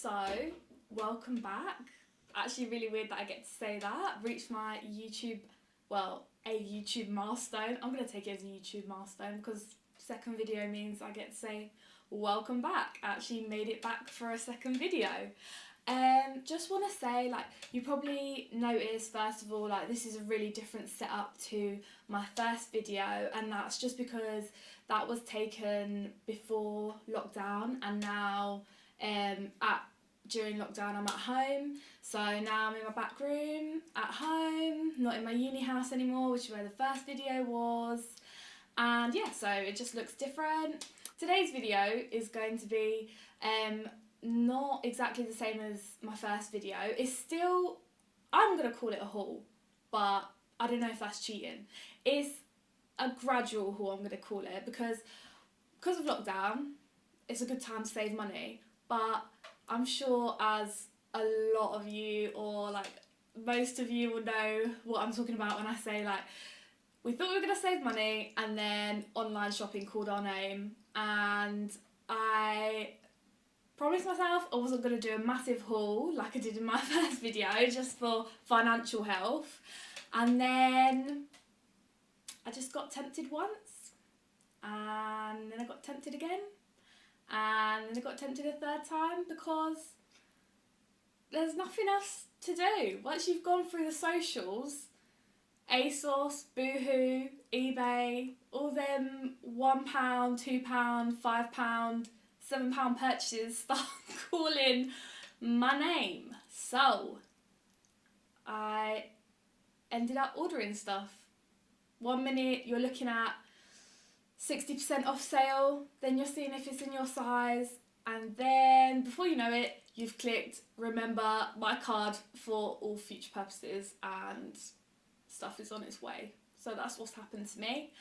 So, welcome back. Actually really weird that I get to say that. Reached my YouTube, a YouTube milestone. I'm going to take it as a YouTube milestone because second video means I get to say welcome back. Actually made it back for a second video. Just want to say, you probably noticed, first of all, this is a really different setup to my first video, and that's just because that was taken before lockdown, and now during lockdown I'm at home. So now I'm in my back room at home, not in my uni house anymore, which is where the first video was. And yeah, so it just looks different. Today's video is going to be not exactly the same as my first video. It's still, I'm going to call it a haul, but I don't know if that's cheating. It's a gradual haul, I'm going to call it, because of lockdown, it's a good time to save money. But I'm sure as a lot of you, or most of you, will know what I'm talking about when I say we thought we were going to save money, and then online shopping called our name, and I promised myself I wasn't going to do a massive haul like I did in my first video, just for financial health. And then I just got tempted once, and then I got tempted again, and then I got tempted a third time, because there's nothing else to do. Once you've gone through the socials, ASOS, Boohoo, eBay, all them £1, £2, £5, £7 purchases start calling my name. So I ended up ordering stuff. 1 minute you're looking at 60% off sale, then you're seeing if it's in your size, and then before you know it, you've clicked remember my card for all future purposes, and stuff is on its way. So that's what's happened to me.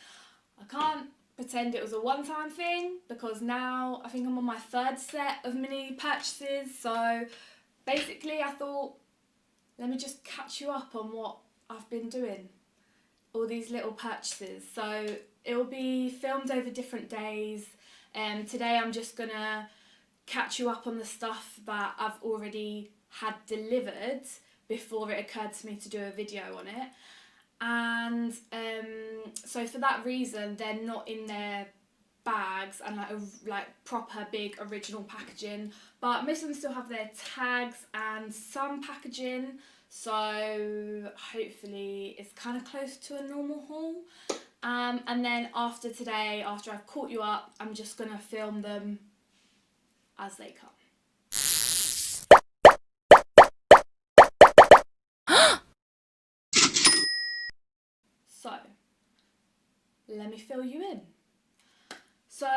I can't pretend it was a one-time thing, because now I think I'm on my third set of mini purchases. So basically I thought, let me just catch you up on what I've been doing, all these little purchases. So it will be filmed over different days, and today I'm just gonna catch you up on the stuff that I've already had delivered before it occurred to me to do a video on it. And so for that reason, they're not in their bags and proper big original packaging, but most of them still have their tags and some packaging, so hopefully it's kind of close to a normal haul. And then after today, after I've caught you up, I'm just gonna film them as they come. So, let me fill you in. So,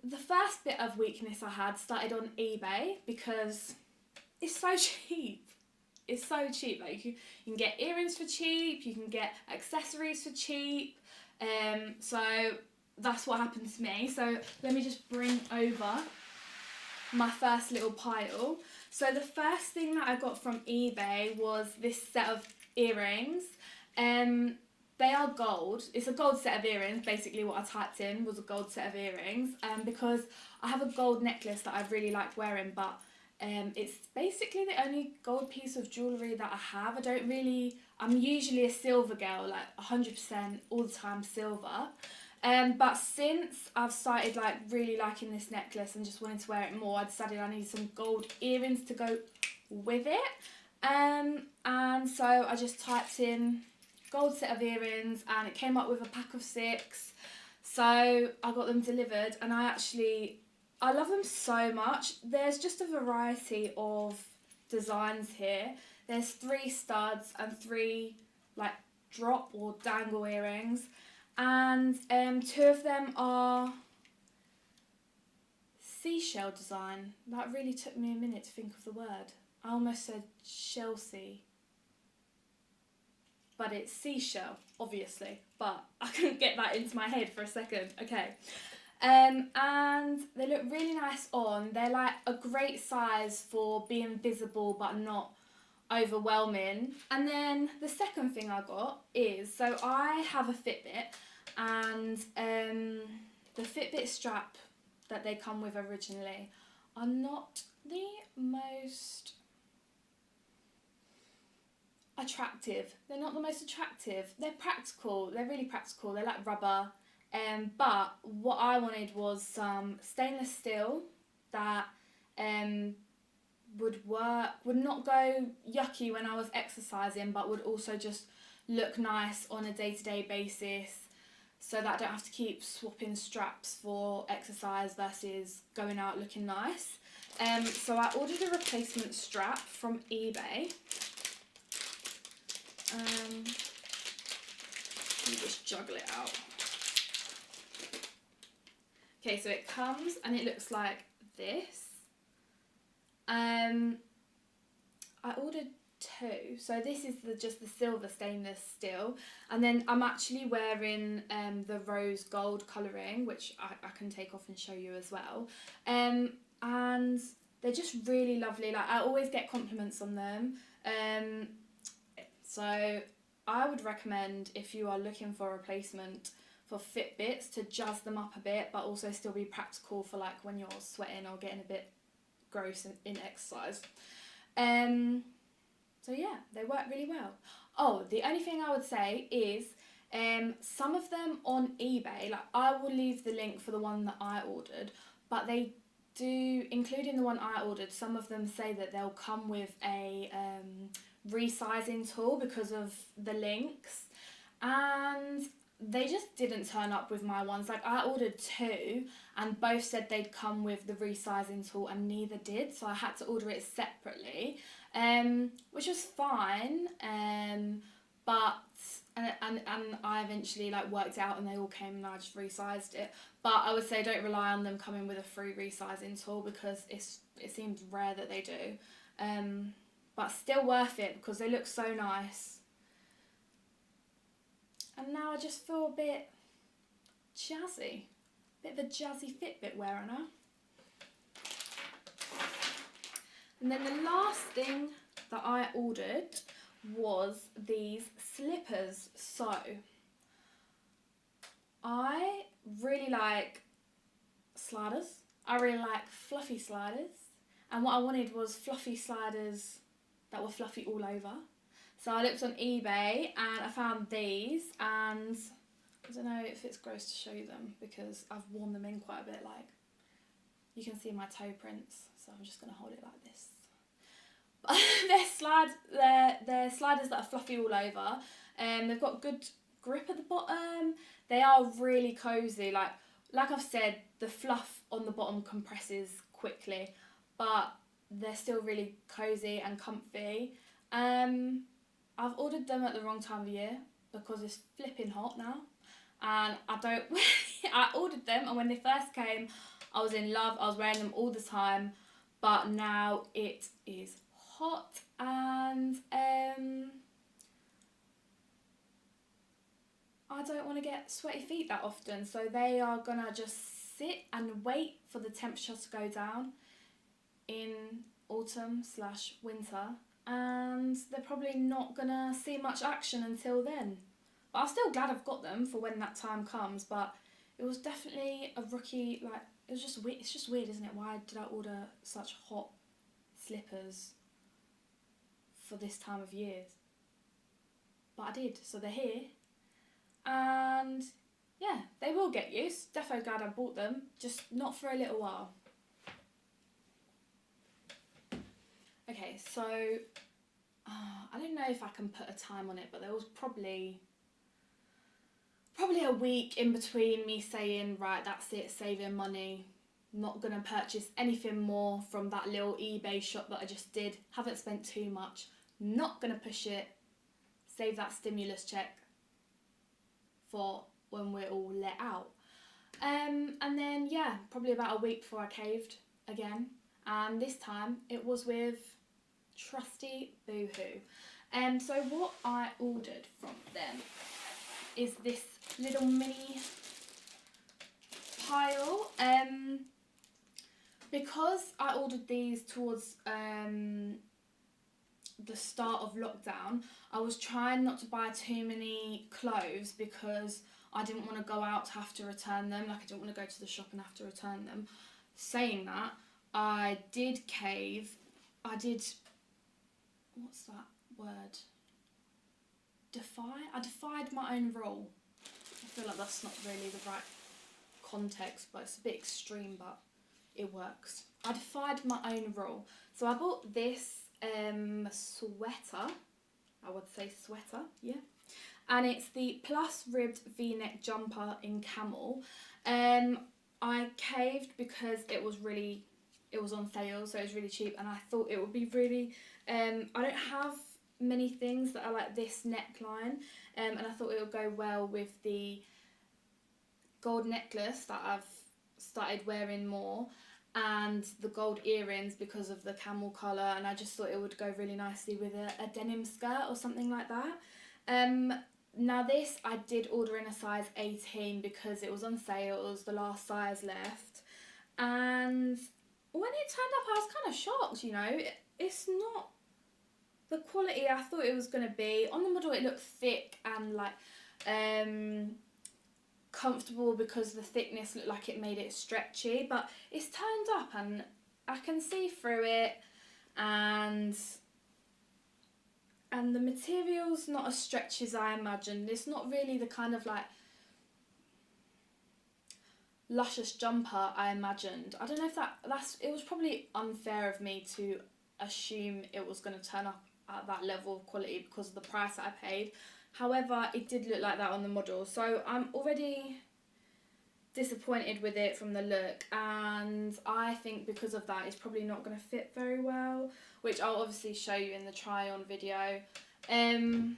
the first bit of weakness I had started on eBay, because it's so cheap. It's so cheap. You can get earrings for cheap, you can get accessories for cheap. So that's what happened to me. So let me just bring over my first little pile. So the first thing that I got from eBay was this set of earrings. They are gold. It's a gold set of earrings. Basically what I typed in was a gold set of earrings, because I have a gold necklace that I really like wearing, but it's basically the only gold piece of jewellery that I have. I'm usually a silver girl, 100% all the time silver. But since I've started really liking this necklace and just wanting to wear it more, I decided I need some gold earrings to go with it. And so I just typed in gold set of earrings, and it came up with a pack of 6. So I got them delivered, and I love them so much. There's just a variety of designs here. There's 3 studs and 3 drop or dangle earrings, and 2 of them are seashell design. That really took me a minute to think of the word. I almost said Chelsea, but it's seashell, obviously, but I couldn't get that into my head for a second. Okay. And they look really nice on. They're a great size for being visible but not overwhelming. And then the second thing I got is, so I have a Fitbit, and the Fitbit strap that they come with originally, are not the most attractive. They're not the most attractive. They're practical. They're really practical. They're like rubber. But what I wanted was some stainless steel that would work, would not go yucky when I was exercising, but would also just look nice on a day-to-day basis, so that I don't have to keep swapping straps for exercise versus going out looking nice. So I ordered a replacement strap from eBay. Let me just juggle it out. Okay, so it comes and it looks like this. I ordered 2, so this is just the silver stainless steel, and then I'm actually wearing the rose gold colouring, which I can take off and show you as well. And they're just really lovely. Like, I always get compliments on them. So I would recommend, if you are looking for a replacement for Fitbits, to jazz them up a bit, but also still be practical for like when you're sweating or getting a bit gross in exercise. So yeah, they work really well. Oh, the only thing I would say is some of them on eBay, like I will leave the link for the one that I ordered, but they do, including the one I ordered, some of them say that they'll come with a resizing tool because of the links, and they just didn't turn up with my ones. Like, I ordered 2 and both said they'd come with the resizing tool and neither did, so I had to order it separately, which was fine, but and I eventually like worked out and they all came and I just resized it. But I would say don't rely on them coming with a free resizing tool, because it seems rare that they do, but still worth it because they look so nice. And now I just feel a bit jazzy. Bit of a jazzy Fitbit wearer now. And then the last thing that I ordered was these slippers. So I really like sliders. I really like fluffy sliders. And what I wanted was fluffy sliders that were fluffy all over. So I looked on eBay and I found these, and I don't know if it's gross to show you them because I've worn them in quite a bit. Like, you can see my toe prints, so I'm just going to hold it like this. They're sliders that are fluffy all over. They've got good grip at the bottom. They are really cosy. Like I've said, the fluff on the bottom compresses quickly, but they're still really cosy and comfy. I've ordered them at the wrong time of year because it's flipping hot now, and I ordered them, and when they first came I was in love. I was wearing them all the time, but now it is hot and I don't want to get sweaty feet that often, so they are gonna just sit and wait for the temperature to go down in autumn/winter, and they're probably not gonna see much action until then. But I'm still glad I've got them for when that time comes. But it was definitely a rookie, like, it was just weird. It's just weird, isn't it? Why did I order such hot slippers for this time of year? But I did, so they're here. And yeah, they will get used. Defo glad I bought them, just not for a little while. Okay, so I don't know if I can put a time on it, but there was probably a week in between me saying, right, that's it, saving money, not going to purchase anything more from that little eBay shop that I just did, haven't spent too much, not going to push it, save that stimulus check for when we're all let out. And then, yeah, probably about a week before I caved again, and this time it was with trusty Boohoo. So what I ordered from them is this little mini pile. Because I ordered these towards the start of lockdown, I was trying not to buy too many clothes because I didn't want to go out to have to return them. Like, I didn't want to go to the shop and have to return them. Saying that, I did cave. I did, what's that word? I defied my own rule. I feel like that's not really the right context, but it's a bit extreme, but it works. I defied my own rule. So I bought this sweater. I would say sweater, yeah. And it's the plus ribbed v-neck jumper in camel. I caved because it was on sale, so it was really cheap, and I thought it would be really, I don't have many things that are like this neckline, and I thought it would go well with the gold necklace that I've started wearing more, and the gold earrings because of the camel colour, and I just thought it would go really nicely with a denim skirt or something like that. Now this I did order in a size 18 because it was on sale, it was the last size left, and when it turned up I was kind of shocked, you know. It's not the quality I thought it was going to be. On the model it looked thick and like comfortable because the thickness looked like it made it stretchy, but it's turned up and I can see through it, and the material's not as stretchy as I imagined. It's not really the kind of like luscious jumper I imagined. I don't know if it was probably unfair of me to assume it was going to turn up at that level of quality because of the price that I paid. However, it did look like that on the model, so I'm already disappointed with it from the look, and I think because of that it's probably not going to fit very well, which I'll obviously show you in the try on video. So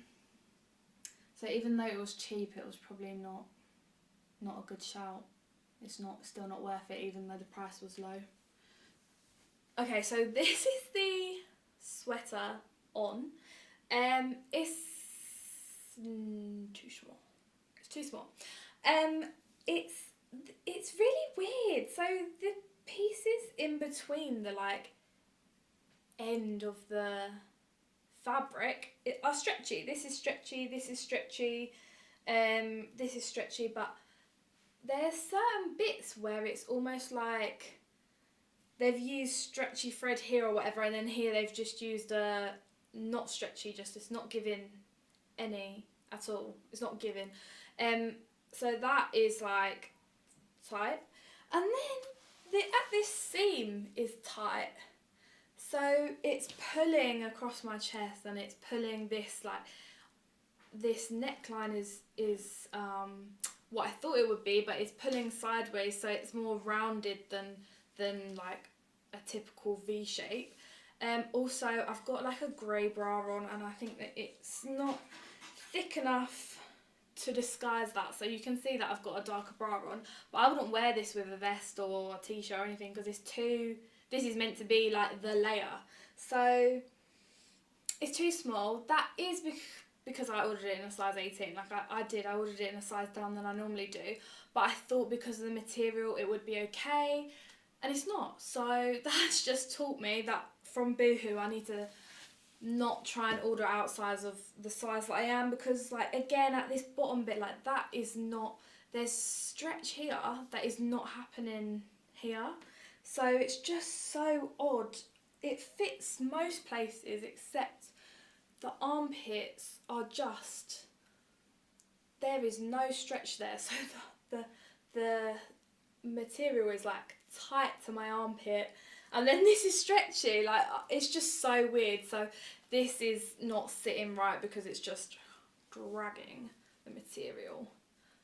even though it was cheap, it was probably not a good shout. It's still not worth it, even though the price was low. Okay, so this is the sweater on. It's too small. It's too small. It's really weird. So the pieces in between the like end of the fabric are stretchy. This is stretchy. This is stretchy. This is stretchy, but there's certain bits where it's almost like they've used stretchy thread here or whatever, and then here they've just used a not stretchy, just it's not giving any at all. It's not giving. So that is like tight, and then at this seam is tight. So it's pulling across my chest, and it's pulling this like this neckline is what I thought it would be, but it's pulling sideways, so it's more rounded than like a typical V shape. Also, I've got like a grey bra on, and I think that it's not thick enough to disguise that, so you can see that I've got a darker bra on, but I wouldn't wear this with a vest or a t-shirt or anything because this is meant to be like the layer, so it's too small. That is because I ordered it in a size 18, like I ordered it in a size down than I normally do, but I thought because of the material it would be okay, and it's not. So that's just taught me that from Boohoo I need to not try and order outsize of the size that I am, because like again at this bottom bit, like that is not, there's stretch here that is not happening here, so it's just so odd. It fits most places except the armpits are just, there is no stretch there, so the material is like tight to my armpit, and then this is stretchy, like it's just so weird. So this is not sitting right because it's just dragging the material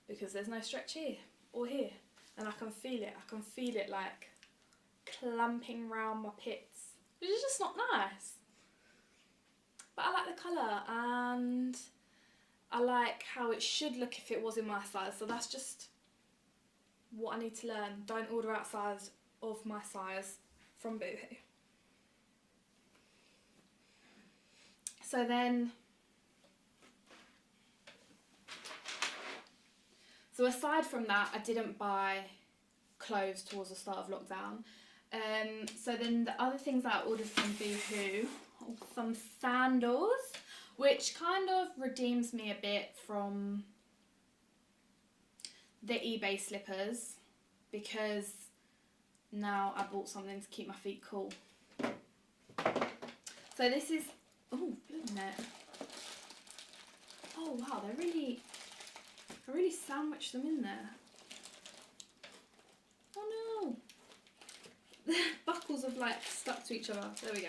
because there's no stretch here or here, and I can feel it like clamping round my pits, which is just not nice. But I like the colour, and I like how it should look if it was in my size, so that's just what I need to learn. Don't order outside of my size from Boohoo. So aside from that, I didn't buy clothes towards the start of lockdown. So then the other things that I ordered from Boohoo, some sandals, which kind of redeems me a bit from the eBay slippers, because now I bought something to keep my feet cool. So this is, oh, look at it. Oh wow, I really sandwiched them in there. Oh no. The buckles have like stuck to each other. There we go.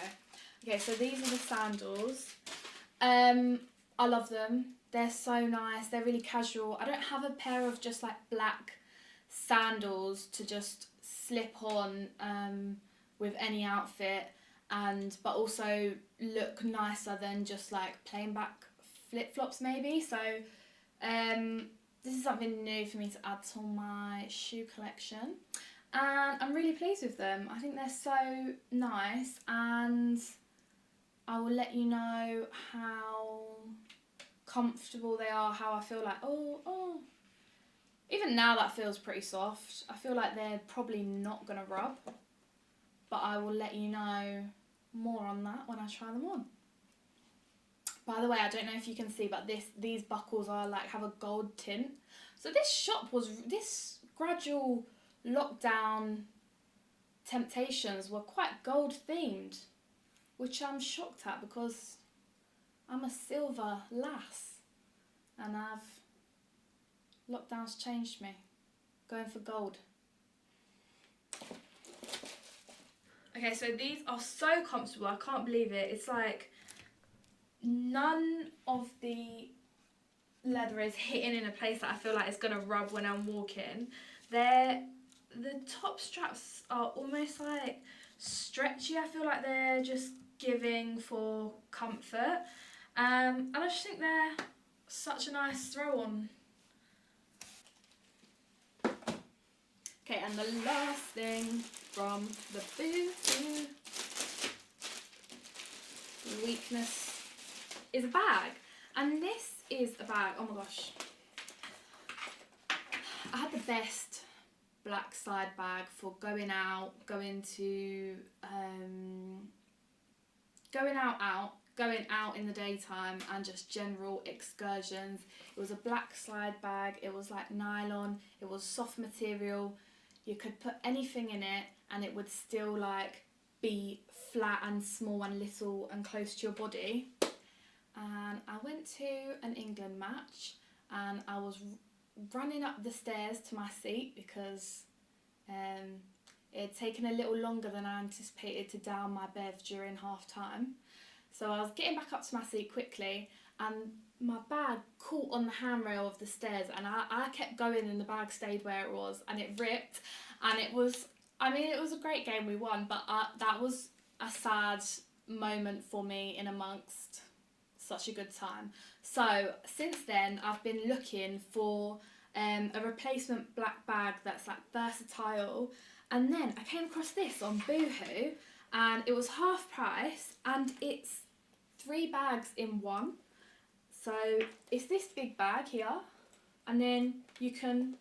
Okay, so these are the sandals. I love them. They're so nice. They're really casual. I don't have a pair of just like black sandals to just slip on with any outfit, but also look nicer than just like plain back flip-flops maybe. So this is something new for me to add to my shoe collection, and I'm really pleased with them. I think they're so nice, and I will let you know how comfortable they are, how I feel like, oh. Even now that feels pretty soft. I feel like they're probably not going to rub, but I will let you know more on that when I try them on. By the way, I don't know if you can see, but these buckles are like have a gold tint. So this gradual lockdown temptations were quite gold themed, which I'm shocked at because I'm a silver lass and lockdown's changed me. Going for gold. Okay, so these are so comfortable. I can't believe it. It's like none of the leather is hitting in a place that I feel like it's going to rub when I'm walking. The top straps are almost like stretchy. I feel like they're just giving for comfort. And I just think they're such a nice throw on. Okay, and the last thing from the Boohoo weakness is a bag. And this is a bag, oh my gosh. I had the best black side bag for going out in the daytime and just general excursions. It was a black slide bag, it was like nylon, it was soft material. You could put anything in it and it would still like be flat and small and little and close to your body. And I went to an England match and I was running up the stairs to my seat because it had taken a little longer than I anticipated to down my bev during half time. So I was getting back up to my seat quickly and my bag caught on the handrail of the stairs and I kept going and the bag stayed where it was and it ripped, and it was a great game, we won, but that was a sad moment for me in amongst such a good time. So since then I've been looking for a replacement black bag that's like versatile, and then I came across this on Boohoo and it was half price and it's 3 bags in one. So it's this big bag here, and then you can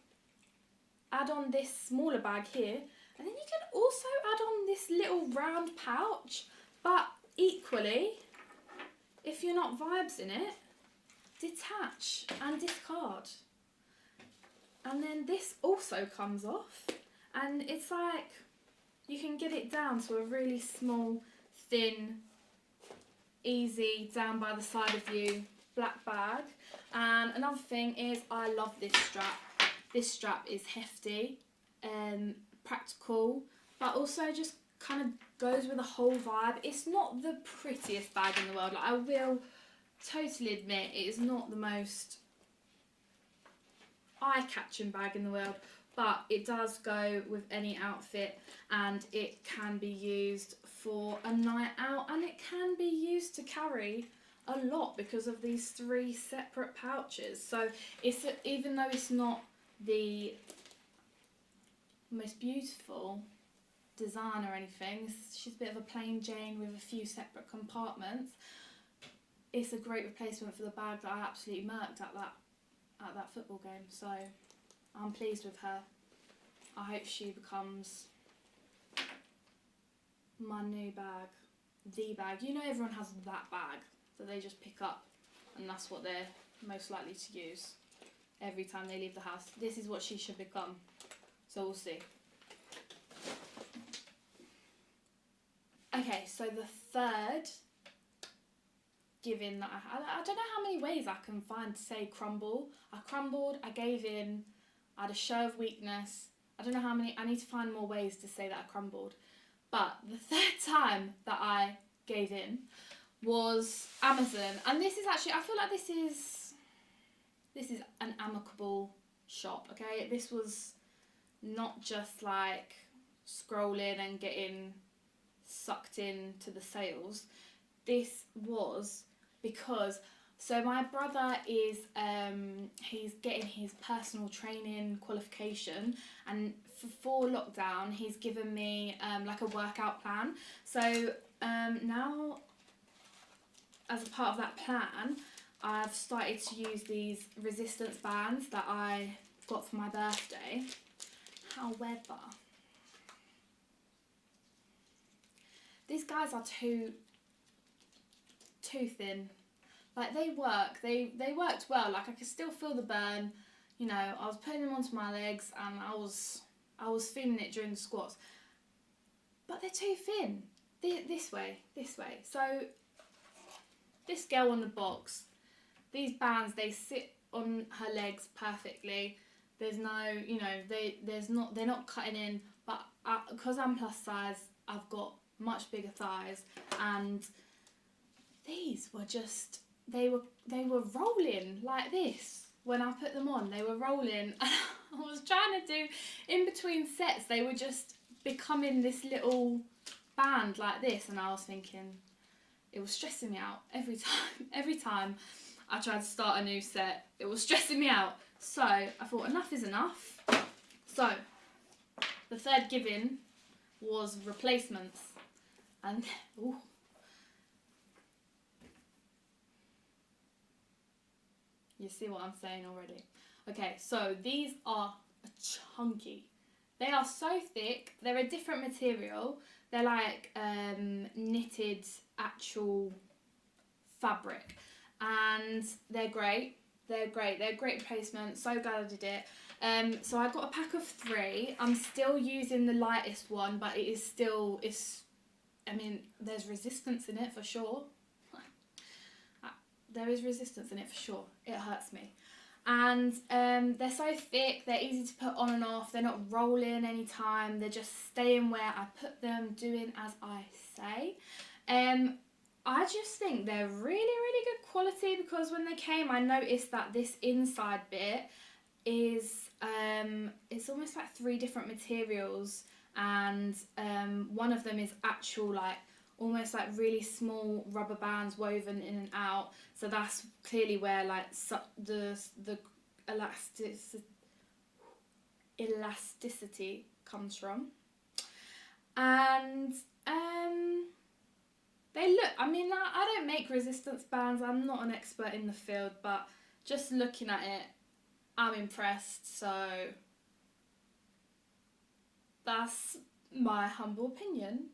add on this smaller bag here, and then you can also add on this little round pouch, but equally, if you're not vibes in it, detach and discard. And then this also comes off, and it's like you can get it down to a really small, thin, easy, down by the side of you black bag. And another thing is I love this strap. This strap is hefty, practical, but also just kind of goes with the whole vibe. It's not the prettiest bag in the world. Like, I will totally admit it is not the most eye-catching bag in the world, but it does go with any outfit and it can be used for a night out, and it can be used to carry a lot because of these 3 separate pouches. So it's even though it's not the most beautiful design or anything, she's a bit of a plain Jane with a few separate compartments, it's a great replacement for the bag that I absolutely murked at that football game. So I'm pleased with her. I hope she becomes my new bag, the bag. You know, everyone has that bag that they just pick up and that's what they're most likely to use every time they leave the house. This is what she should become, so we'll see. Okay, so the third giving that I don't know how many ways I can find to say crumble. I crumbled, I gave in, I had a show of weakness. I don't know how many, I need to find more ways to say that I crumbled. But the third time that I gave in was Amazon. And this is actually, I feel like this is an amicable shop, okay? This was not just like scrolling and getting sucked into the sales. This was because, so my brother is he's getting his personal training qualification, and for lockdown he's given me like a workout plan. So now, as a part of that plan, I've started to use these resistance bands that I got for my birthday. However, these guys are too thin. Like, they worked well. Like, I could still feel the burn. You know, I was putting them onto my legs and I was feeling it during the squats. But they're too thin. This way. So this girl on the box, these bands, they sit on her legs perfectly. There's no, you know, they're not cutting in. But because I'm plus size, I've got much bigger thighs, and these were just, they were rolling like this. When I put them on, they were rolling. I was trying to do, in between sets, they were just becoming this little band like this, and I was thinking, it was stressing me out every time I tried to start a new set. It was stressing me out. So I thought, enough is enough. So the third give-in was replacements. And ooh, you see what I'm saying already. Okay, so these are chunky. They are so thick. They're a different material. They're like knitted actual fabric, and they're great. They're great replacement. So glad I did it. So I got a pack of 3. I'm still using the lightest one, but I mean, there's resistance in it for sure. There is resistance in it for sure. It hurts me. And they're so thick, they're easy to put on and off. They're not rolling anytime. They're just staying where I put them, doing as I say. I just think they're really good quality, because when they came, I noticed that this inside bit is it's almost like 3 different materials, and one of them is actual, like, almost like really small rubber bands woven in and out. So that's clearly where, like, the elasticity comes from. And they look, I mean, I don't make resistance bands. I'm not an expert in the field, but just looking at it, I'm impressed. So that's my humble opinion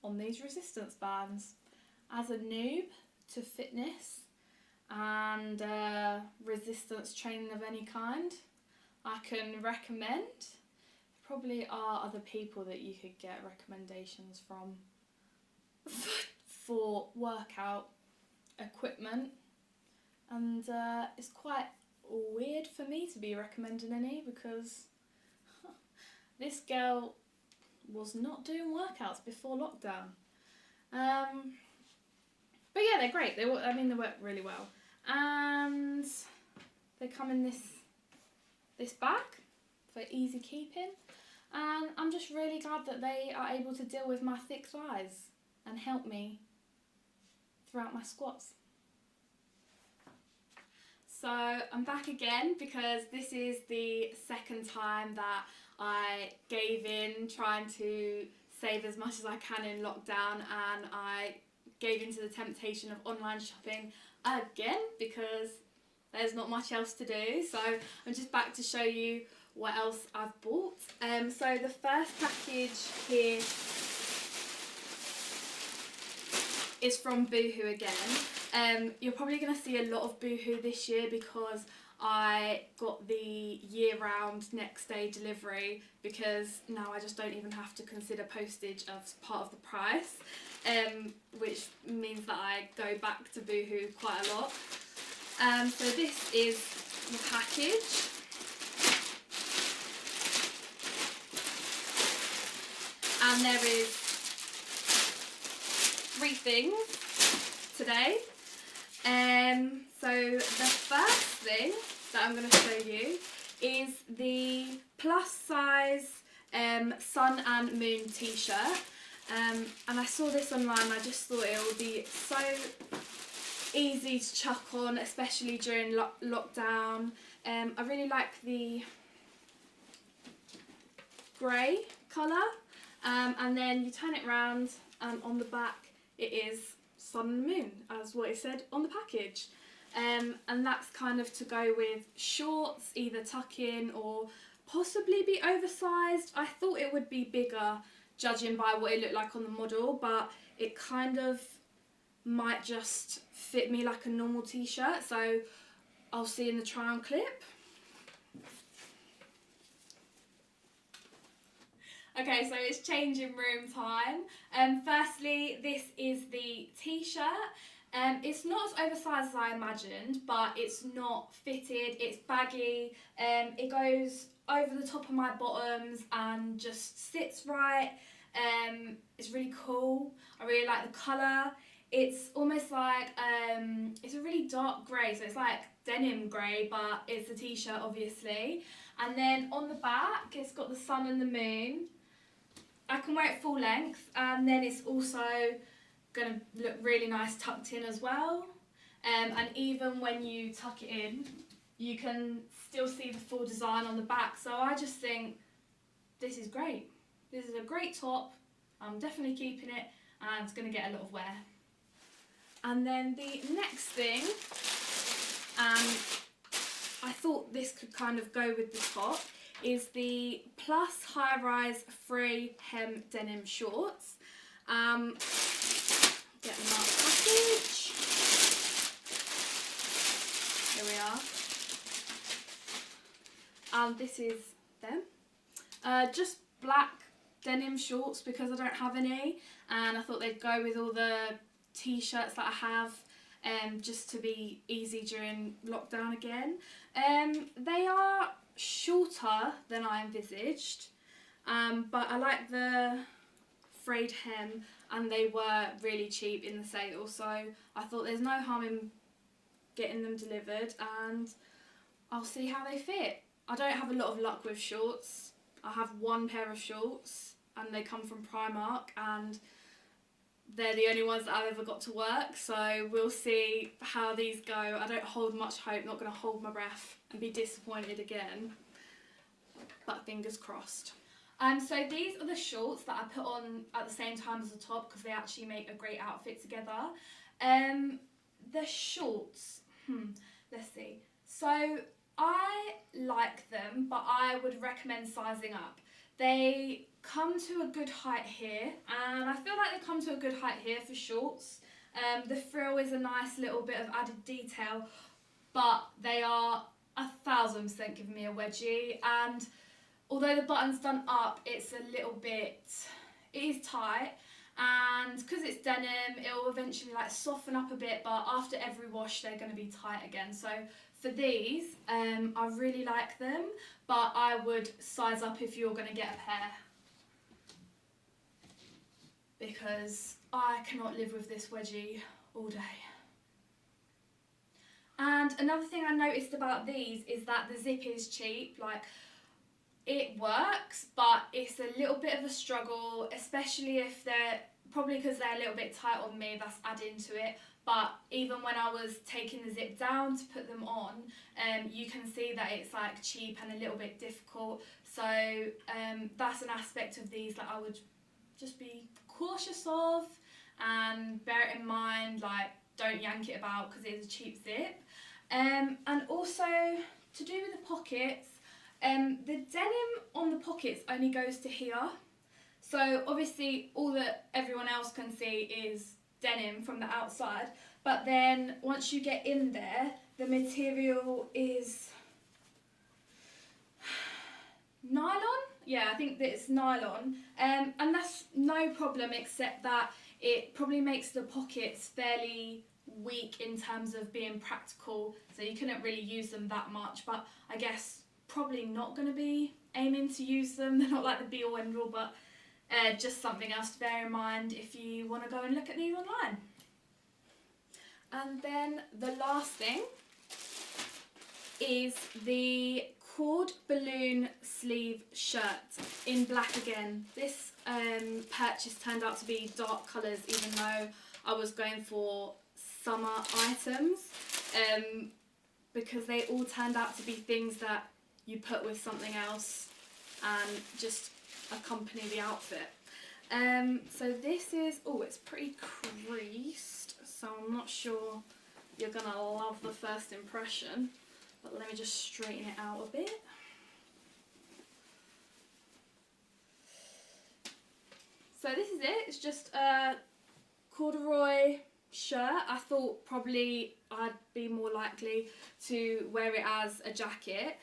on these resistance bands. As a noob to fitness and resistance training of any kind, I can recommend. There probably are other people that you could get recommendations from for workout equipment, and it's quite weird for me to be recommending any, because this girl was not doing workouts before lockdown. But yeah, they're great. They work really well, and they come in this bag for easy keeping, and I'm just really glad that they are able to deal with my thick thighs and help me throughout my squats. So I'm back again, because this is the second time that I gave in trying to save as much as I can in lockdown, and I gave into the temptation of online shopping again, because there's not much else to do. So I'm just back to show you what else I've bought. So the first package here is from Boohoo again. You're probably going to see a lot of Boohoo this year, because I got the year-round next day delivery, because now I just don't even have to consider postage as part of the price. which means that I go back to Boohoo quite a lot. So this is the package. And there is 3 things today. So the first thing that I'm going to show you is the plus size Sun and Moon t-shirt. And I saw this online. I just thought it would be so easy to chuck on, especially during lockdown. I really like the grey colour. And then you turn it round, and on the back it is Sun and Moon, as what it said on the package. And that's kind of to go with shorts, either tuck in or possibly be oversized. I thought it would be bigger, judging by what it looked like on the model, but it kind of might just fit me like a normal t-shirt, so I'll see in the try on clip. Okay, so it's changing room time. Firstly, this is the t-shirt. It's not as oversized as I imagined, but it's not fitted, it's baggy. It goes over the top of my bottoms and just sits right. It's really cool. I really like the colour. It's almost like, it's a really dark grey, so it's like denim grey, but it's a t-shirt obviously. And then on the back, it's got the sun and the moon. I can wear it full length, and then it's also going to look really nice tucked in as well. And even when you tuck it in, you can still see the full design on the back. So I just think this is great. This is a great top. I'm definitely keeping it, and it's going to get a lot of wear. And then the next thing, I thought this could kind of go with the top, is the plus high-rise free hem denim shorts. Get them out of the package. Here we are. This is them. Just black denim shorts because I don't have any, and I thought they'd go with all the t-shirts that I have, just to be easy during lockdown again. They are shorter than I envisaged, but I like the frayed hem, and they were really cheap in the sale, so I thought there's no harm in getting them delivered, and I'll see how they fit. I don't have a lot of luck with shorts. I have one pair of shorts, and they come from Primark, and they're the only ones that I've ever got to work, so we'll see how these go. I don't hold much hope, not going to hold my breath and be disappointed again, but fingers crossed. So these are the shorts that I put on at the same time as the top because they actually make a great outfit together. The shorts, let's see. So I like them, but I would recommend sizing up. They come to a good height here, and I feel like they come to a good height here for shorts. The frill is a nice little bit of added detail, but they are 1000% giving me a wedgie, and although the button's done up, it's a little bit, it is tight, and because it's denim, it'll eventually like soften up a bit, but after every wash they're going to be tight again. So for these, I really like them, but I would size up if you're going to get a pair, because I cannot live with this wedgie all day. And another thing I noticed about these is that the zip is cheap. Like, it works, but it's a little bit of a struggle, especially if they're, probably because they're a little bit tight on me, that's adding to it. But even when I was taking the zip down to put them on, you can see that it's like cheap and a little bit difficult. So that's an aspect of these that I would just be cautious of and bear it in mind, like don't yank it about because it is a cheap zip. And also to do with the pockets, the denim on the pockets only goes to here. So obviously all that everyone else can see is denim from the outside, but then once you get in there, the material is nylon. Yeah, I think that it's nylon, and that's no problem, except that it probably makes the pockets fairly weak in terms of being practical, so you couldn't really use them that much, but I guess probably not going to be aiming to use them. They're not like the be all end all, but just something else to bear in mind if you want to go and look at these online. And then the last thing is the cord balloon sleeve shirt in black again. This purchase turned out to be dark colours, even though I was going for summer items, because they all turned out to be things that you put with something else and just accompany the outfit. So this is, oh, it's pretty creased, so I'm not sure you're gonna love the first impression, but let me just straighten it out a bit. So this is it. It's just a corduroy shirt. I thought probably I'd be more likely to wear it as a jacket,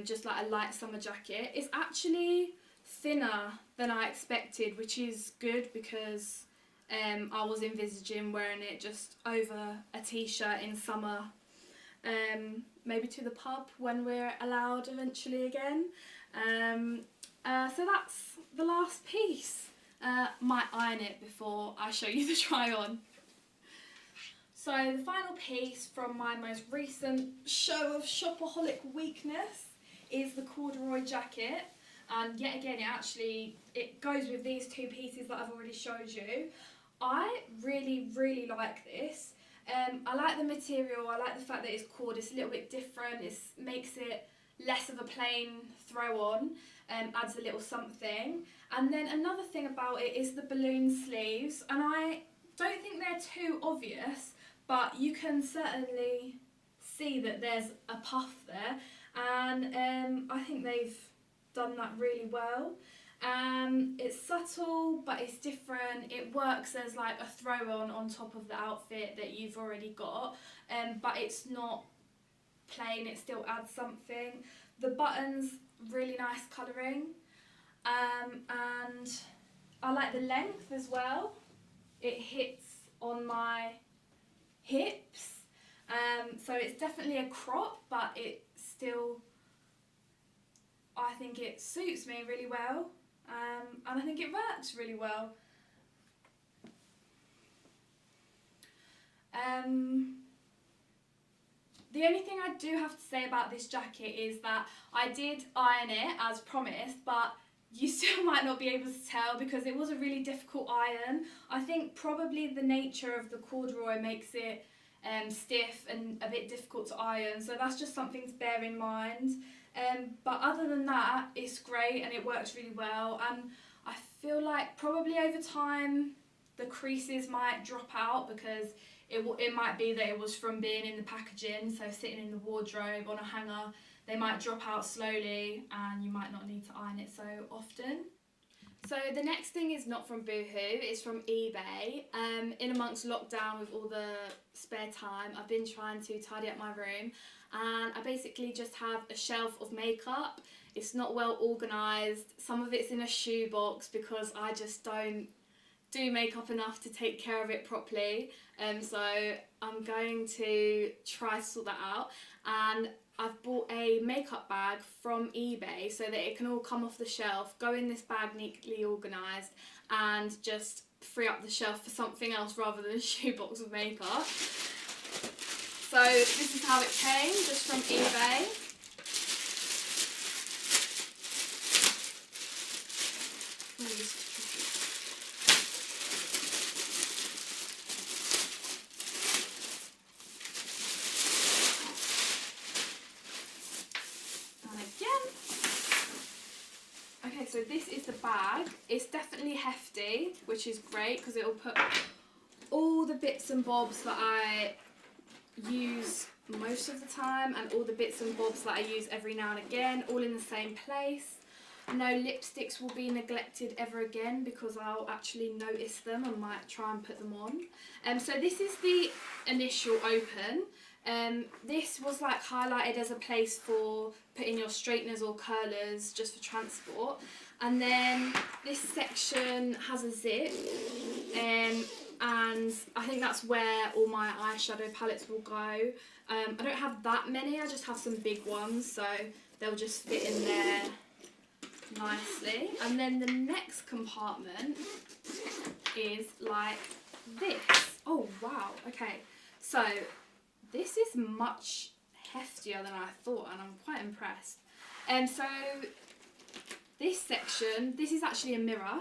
just like a light summer jacket. It's actually thinner than I expected, which is good because I was envisaging wearing it just over a t-shirt in summer, maybe to the pub when we're allowed eventually again. So that's the last piece. Might iron it before I show you the try on. So the final piece from my most recent show of shopaholic weakness is the corduroy jacket. And yet again, it goes with these two pieces that I've already showed you. I really, really like this. I like the material, I like the fact that it's cord, it's a little bit different, it makes it less of a plain throw on, adds a little something. And then another thing about it is the balloon sleeves, and I don't think they're too obvious, but you can certainly see that there's a puff there, and I think they've done that really well. It's subtle, but it's different. It works as like a throw on top of the outfit that you've already got, but it's not plain, it still adds something. The buttons, really nice colouring, and I like the length as well. It hits on my hips, so it's definitely a crop, but it still, I think it suits me really well, and I think it works really well. The only thing I do have to say about this jacket is that I did iron it as promised, but you still might not be able to tell because it was a really difficult iron. I think probably the nature of the corduroy makes it stiff and a bit difficult to iron, so that's just something to bear in mind. But other than that, it's great and it works really well, and I feel like probably over time the creases might drop out because it might be that it was from being in the packaging, so sitting in the wardrobe on a hanger, they might drop out slowly and you might not need to iron it so often. So the next thing is not from Boohoo, it's from eBay. In amongst lockdown with all the spare time, I've been trying to tidy up my room, and I basically just have a shelf of makeup. It's not well organised, some of it's in a shoebox because I just don't do makeup enough to take care of it properly, so I'm going to try to sort that out. And I've bought a makeup bag from eBay so that it can all come off the shelf, go in this bag neatly organised, and just free up the shelf for something else rather than a shoebox of makeup. So this is how it came, just from eBay. So this is the bag. It's definitely hefty, which is great because it will put all the bits and bobs that I use most of the time and all the bits and bobs that I use every now and again, all in the same place. No lipsticks will be neglected ever again because I'll actually notice them and might try and put them on. So this is the initial open. This was like highlighted as a place for putting your straighteners or curlers just for transport. And then this section has a zip, and I think that's where all my eyeshadow palettes will go. I don't have that many, I just have some big ones, so they'll just fit in there nicely. And then the next compartment is like this. Oh wow, okay, so this is much heftier than I thought, and I'm quite impressed. So this section, this is actually a mirror.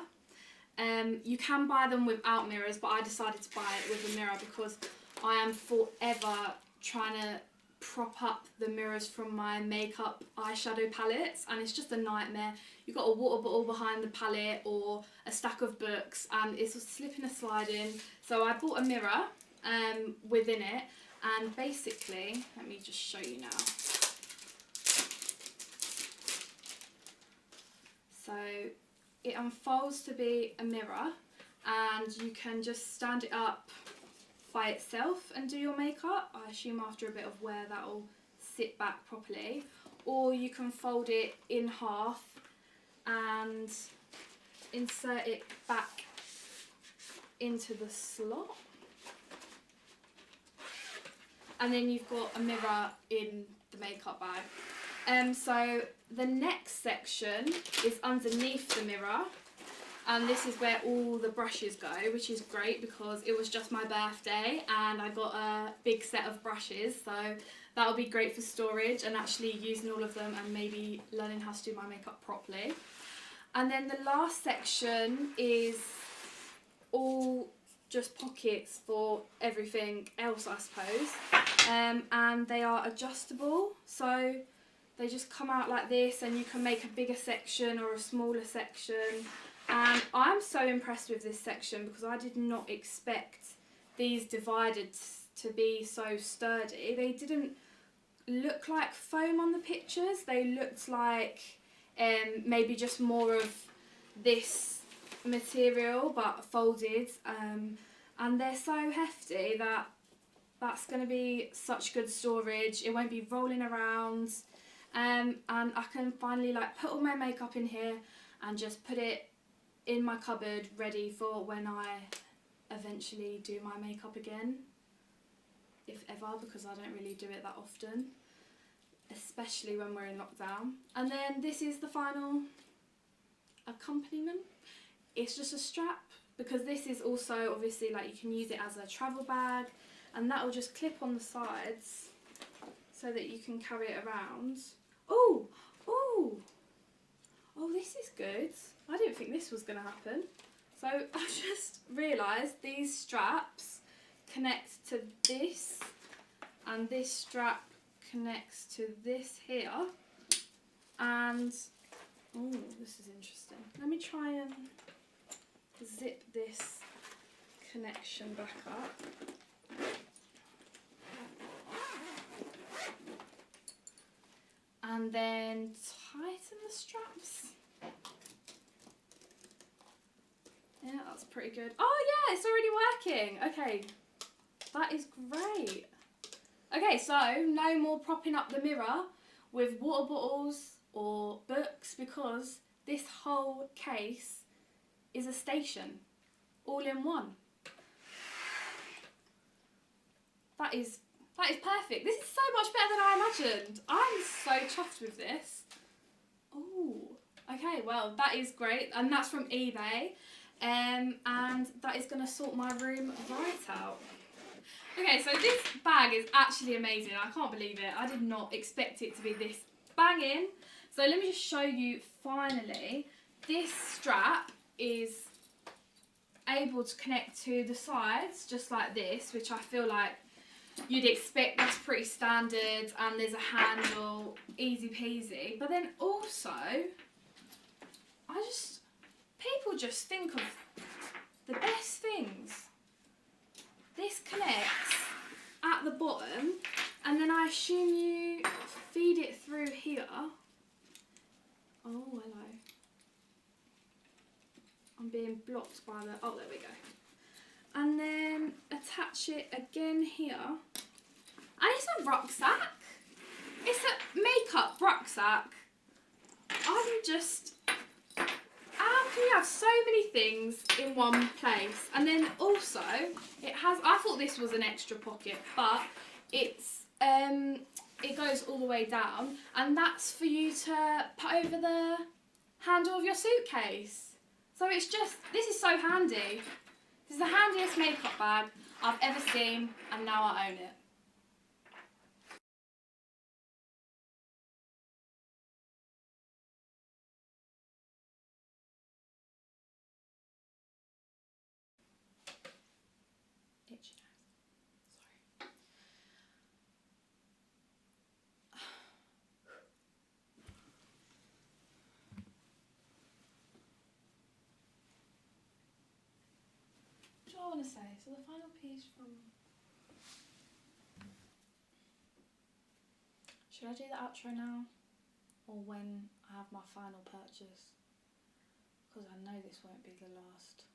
You can buy them without mirrors, but I decided to buy it with a mirror because I am forever trying to prop up the mirrors from my makeup eyeshadow palettes, and it's just a nightmare. You've got a water bottle behind the palette or a stack of books, and it's slipping and sliding. So I bought a mirror within it, and basically, let me just show you now. So it unfolds to be a mirror, and you can just stand it up by itself and do your makeup. I assume after a bit of wear that'll sit back properly. Or you can fold it in half and insert it back into the slot. And then you've got a mirror in the makeup bag. So the next section is underneath the mirror, and this is where all the brushes go, which is great because it was just my birthday and I got a big set of brushes, so that'll be great for storage and actually using all of them and maybe learning how to do my makeup properly. And then the last section is all just pockets for everything else, I suppose, and they are adjustable, so they just come out like this, and you can make a bigger section or a smaller section. And I'm so impressed with this section because I did not expect these divided to be so sturdy. They didn't look like foam on the pictures, they looked like maybe just more of this material but folded, and they're so hefty that that's going to be such good storage. It won't be rolling around, and I can finally like put all my makeup in here and just put it in my cupboard ready for when I eventually do my makeup again, if ever, because I don't really do it that often, especially when we're in lockdown. And then this is the final accompaniment. It's just a strap, because this is also obviously like you can use it as a travel bag, and that will just clip on the sides so that you can carry it around. Oh, oh, oh, this is good. I didn't think this was going to happen. So I just realised these straps connect to this, and this strap connects to this here. And, oh, this is interesting. Let me try and zip this connection back up. And then tighten the straps. Yeah, that's pretty good. Oh yeah, it's already working. Okay, that is great. Okay, so no more propping up the mirror with water bottles or books, because this whole case is a station, all in one. That is perfect. This is so much better than I imagined. I'm so chuffed with this. Oh, okay, well, that is great. And that's from eBay. And that is going to sort my room right out. Okay, so this bag is actually amazing. I can't believe it. I did not expect it to be this banging. So let me just show you finally. This strap is able to connect to the sides just like this, which I feel like you'd expect, that's pretty standard, and there's a handle, easy peasy. But then also, people just think of the best things. This connects at the bottom, and then I assume you feed it through here. Oh, hello. I'm being blocked by the, oh, there we go. And then attach it again here, And it's a rucksack. It's a makeup rucksack. How can you have so many things in one place? And then also, it has, I thought this was an extra pocket, but it's, it goes all the way down, and that's for you to put over the handle of your suitcase. So it's just, this is so handy. This is the handiest makeup bag I've ever seen, and now I own it. Itchy nose. Sorry. What do I want to say? So the final piece from... Should I do the outro now? Or when I have my final purchase? Because I know this won't be the last.